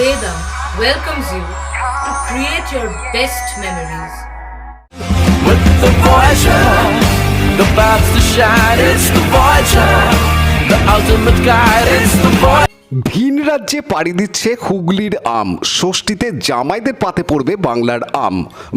Vedam welcomes you to create your best memories. With the Voyager, the paths to shine, it's the Voyager, the ultimate guide, it's the Voyager. ভিন রাজ্যে পাড়ি দিচ্ছে হুগলির আম। ষষ্ঠীতে জামাইদের পাতে পড়বে বাংলার আম।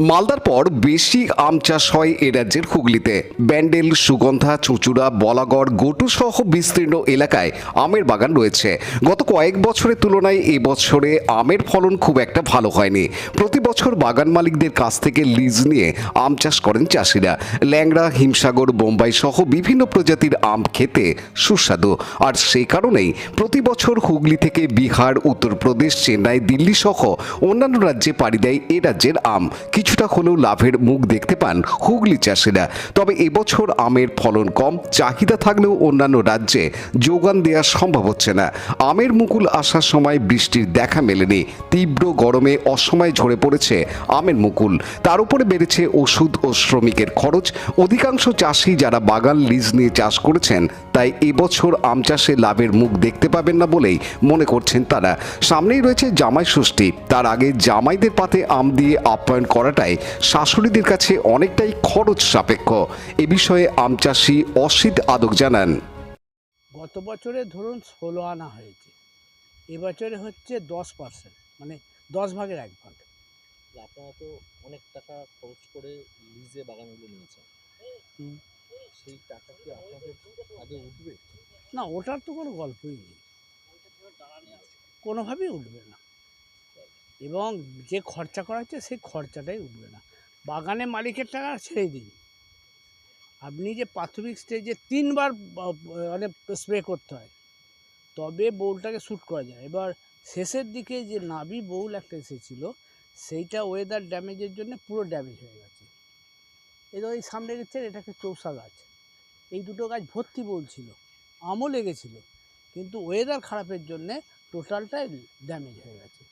মালদার পর বেশি আম চাষ হয় এ রাজ্যের হুগলিতে। ব্যান্ডেল, সুগন্ধা, চুঁচুড়া, বলাগড়, গোটু সহ বিস্তীর্ণ এলাকায় আমের বাগান রয়েছে। গত কয়েক বছরের তুলনায় এবছরে আমের ফলন খুব একটা ভালো হয়নি। প্রতি বছর বাগান মালিকদের কাছ থেকে লিজ নিয়ে আম চাষ করেন চাষিরা। ল্যাংড়া, হিমসাগর, বোম্বাই সহ বিভিন্ন প্রজাতির আম খেতে সুস্বাদু। আর সেই কারণেই প্রতি বছর হুগলি থেকে বিহার, উত্তরপ্রদেশ, চেন্নাই, দিল্লি সহ অন্যান্য রাজ্যে পাড়ি দেয় এ রাজ্যের আম। কিছুটা হলেও লাভের মুখ দেখতে পান হুগলি চাষিরা। তবে এবছর আমের ফলন কম, চাহিদা থাকলেও অন্যান্য রাজ্যে যোগান দেওয়া সম্ভব হচ্ছে না। আমের মুকুল আসার সময় বৃষ্টির দেখা মেলেনি। তীব্র গরমে অসময়ে ঝরে পড়েছে আমের মুকুল। তার উপরে বেড়েছে ওষুধ ও শ্রমিকের খরচ। অধিকাংশ চাষি যারা বাগান লিজ নিয়ে চাষ করেছেন, তাই এবছর আম চাষে লাভের মুখ দেখতে পাবেন না বলেই মনে করছেন তারা। সামনেই রয়েছে জামাই ষষ্ঠী। তার আগে জামাইদের পাতে আম দিয়ে আপ্যায়ন করাটাই শাশুড়িদের কাছে অনেকটাই খরচ সাপেক্ষ। এ বিষয়ে আম চাষি অসিত আদক জানান। গত বছরে ধরুন 16 আনা হয়েছে, এবছরে হচ্ছে 10%, মানে 10 ভাগের 1 ভাগ। আপনারা তো অনেক টাকা খরচ করে লিজে বাগানগুলো নিয়েছেন, সেই টাকা কি আপনাদের আগে উঠবে? না, ওটার তো কোনো গল্পই নেই, কোনোভাবেই উঠবে না। এবং যে খরচা করা হচ্ছে সেই খরচাটাই উঠবে না। বাগানে মালিকের টাকা ছেড়ে দিন, আপনি যে প্রাথমিক স্টেজে 3 বার মানে স্প্রে করতে হয়, তবে বউলটাকে শ্যুট করা যায়। এবার শেষের দিকে যে নাবি বউল একটা এসেছিল, সেইটা ওয়েদার ড্যামেজের জন্য পুরো ড্যামেজ হয়ে গেছে। এবার এই সামনে দেখছেন, এটাকে চৌসা গাছ, এই দুটো গাছ ভর্তি বউল ছিল, আমও লেগেছিল, কিন্তু ওয়েদার খারাপের জন্যে টোটালটাই ড্যামেজ হয়ে গেছে।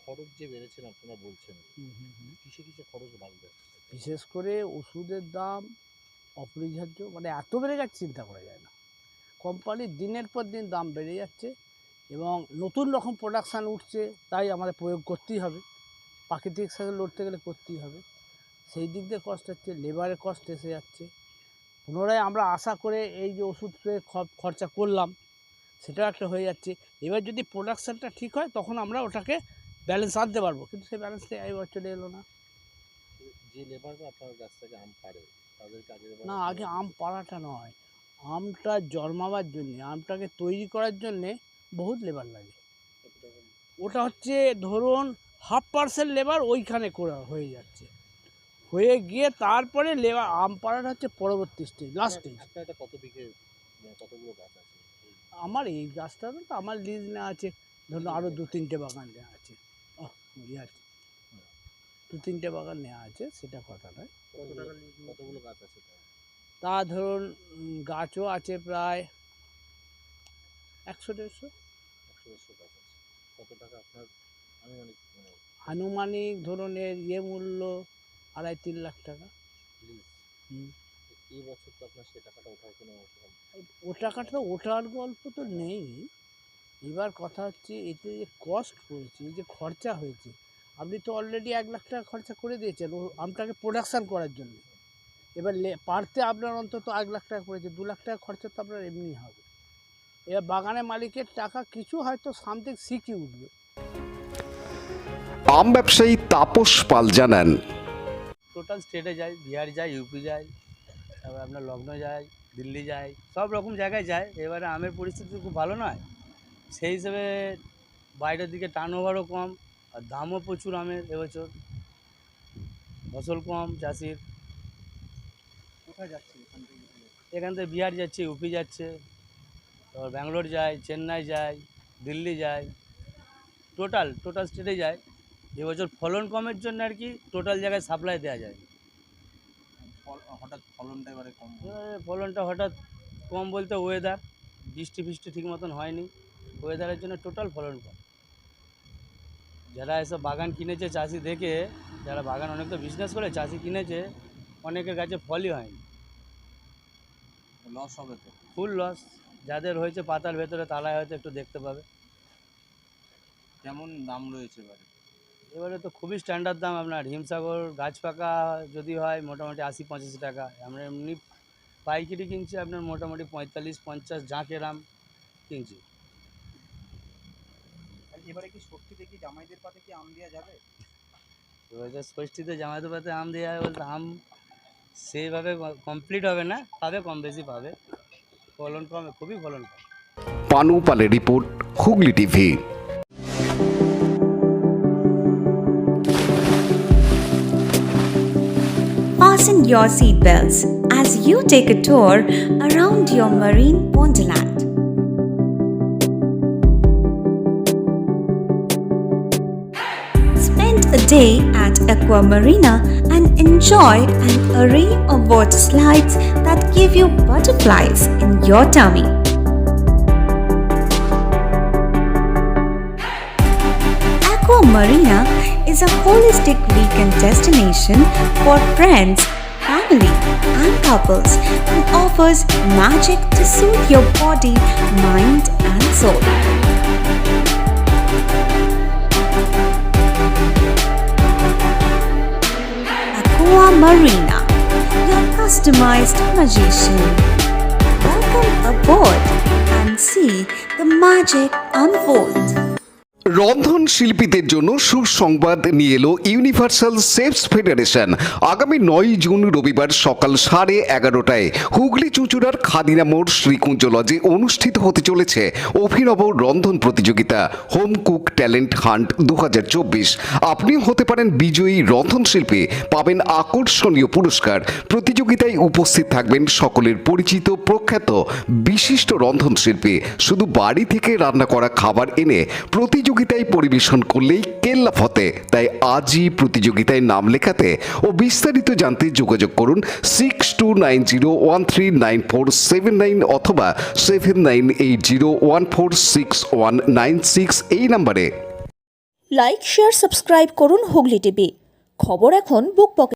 খরচ যে বেড়েছেন আপনারা বলছেন, কিসে কিসে খরচ বাড়বে? বিশেষ করে ওষুধের দাম অপরিহার্য, মানে এত বেড়ে যাচ্ছে চিন্তা করা যায় না। কোম্পানির দিনের পর দিন দাম বেড়ে যাচ্ছে এবং নতুন রকম প্রোডাকশান উঠছে, তাই আমাদের প্রয়োগ করতেই হবে। প্রাকৃতিক সাথে লড়তে গেলে করতেই হবে। সেই দিক দিয়ে কষ্ট হচ্ছে, লেবারের কষ্ট এসে যাচ্ছে। পুনরায় আমরা আশা করে এই যে ওষুধ স্প্রে খরচা করলাম, সেটাও একটা হয়ে যাচ্ছে। এবার যদি প্রোডাকশানটা ঠিক হয়, তখন আমরা ওটাকে ব্যালেন্স আনতে পারবো, কিন্তু সেই ব্যালেন্সটা এই বছরে এলো না। যে লেবাররা আপনার গাছ থেকে আম পাড়ে তাদেরকে আগে না, আগে আম পাড়াটা নয়, আমটা জন্মাবার জন্যে, আমটাকে তৈরি করার জন্যে বহুত লেবার লাগে। ওটা হচ্ছে ধরুন 1/2% লেবার ওইখানে করা হয়ে যাচ্ছে, হয়ে গিয়ে তারপরে লেবার আম পাড়াটা হচ্ছে পরবর্তী স্টেজ, লাস্ট স্টেজ। আপনার এটা কত বিঘে, কতগুলো গাছ আছে? আমার এই গাছটা তো আমার লিজ নেওয়া আছে, ধরুন আরও 2-3টে বাগান নেওয়া আছে। আছে 2-3টে বাগান নেওয়া আছে, সেটা কথা নয়। কতগুলো গাছ আছে? তা ধরুন গাছও আছে প্রায় 100-150। 100-150 গাছ আছে। কত টাকা আপনার আনুমানিক আনুমানিক ধরুন এর মূল্য 2.5-3 লাখ টাকা। লিজ? এই বছর তো আপনার সে টাকাটা ওঠার কোনো ও টাকাটা তো ওঠার গল্প তো নেই। এবার কথা হচ্ছে, এতে যে কস্ট পড়েছে, এই যে খরচা হয়েছে, আপনি তো অলরেডি 1 লাখ টাকা খরচা করে দিয়েছেন ও আমটাকে প্রোডাকশান করার জন্য। এবার পারতে আপনার অন্তত 1 লাখ টাকা পড়েছে, 2 লাখ টাকা খরচা তো আপনার এমনি হবে। এবার বাগানের মালিকের টাকা কিছু হয়তো সামথিং শিখি উঠবে। আম ব্যবসায়ী তাপস পাল জানান। টোটাল স্টেটে যাই, বিহার যাই, ইউপি যাই, তারপর আপনার লখনৌ যাই, দিল্লি যাই, সব রকম জায়গায় যায়। এবারে আমের পরিস্থিতি খুব ভালো নয়, সেই হিসেবে বাইরের দিকে টার্নওভারও কম, আর দামও প্রচুর আমের এবছর, ফসল কম চাষির। কোথায় যাচ্ছে এখান থেকে বিহার যাচ্ছে, ইউপি যাচ্ছে, তারপর ব্যাঙ্গালোর যায়, চেন্নাই যায়, দিল্লি যায়, টোটাল স্টেটে যায়। এবছর ফলন কমের জন্য আর কি টোটাল জায়গায় সাপ্লাই দেওয়া যায়। হঠাৎ ফলনটা এবারে কম? ফলনটা হঠাৎ কম বলতে ওয়েদার, বৃষ্টি ঠিক মতন হয়নি, ওয়েদারের জন্য টোটাল ফলন কম। যারা এসব বাগান কিনেছে চাষি দেখে, যারা বাগান অনেক তো বিজনেস করে, চাষি কিনেছে, অনেকের কাছে ফলই হয়নি, লস হবে তো? ফুল লস। যাদের হয়েছে পাতার ভেতরে তারাই হয়তো একটু দেখতে পাবে। কেমন দাম রয়েছে এবারে? এবারে তো খুবই স্ট্যান্ডার্ড দাম আপনার। হিমসাগর গাছ পাকা যদি হয় মোটামুটি 80-85 টাকা, আমরা এমনি পাইকারি কিনছি আপনার মোটামুটি 45-50 যা কেরাম কিনছি। এবারে কি ষষ্ঠীতে কি জামাইদের পাতে কি আম দেওয়া যাবে? এবার ষষ্ঠীতে জামাইদের পাতে আম দেওয়া হয় বলতে আম সেইভাবে কমপ্লিট হবে না, পাবে কম বেশি পাবে, ফলন কম, খুবই ফলন কম। পানু পালের report, Hooghly TV. Fasten your seatbelts as you take a tour around your marine wonderland. Spend a day at Aqua Marina and enjoy an array of water slides that give you butterflies in your tummy. Aqua Marina is a holistic weekend destination for friends, family, and couples and offers magic to soothe your body, mind, and soul. Aqua Marina, your customized magician. Welcome aboard and see the magic unfold. রন্ধন শিল্পীদের জন্য সুসংবাদ নিয়ে এলো universal chefs federation. আগামী 9 June রবিবার সকাল 11:30টায় হুগলি চুঁচুড়ার খাদিনা মোড় শ্রীকুঞ্জ লজে অনুষ্ঠিত হতে চলেছে অভিনব রন্ধন প্রতিযোগিতা হোম কুক ট্যালেন্ট হান্ট 2024। আপনিও হতে পারেন বিজয়ী রন্ধন শিল্পী, পাবেন আকর্ষণীয় পুরস্কার। প্রতিযোগিতায় উপস্থিত থাকবেন সকলের পরিচিত প্রখ্যাত বিশিষ্ট রন্ধন শিল্পী। শুধু বাড়ি থেকে রান্না করা খাবার এনে প্রতিযোগিতায় পরিবেশন করলেই কেল্লা ফতে। তাই আজই প্রতিযোগিতায় নাম লেখাতে ও বিস্তারিত জানতে যোগাযোগ করুন 6290139479 অথবা 7980146196 এই নম্বরে। লাইক, শেয়ার, সাবস্ক্রাইব করুন হুগলি টিভি। খবর এখন বুক পকেট।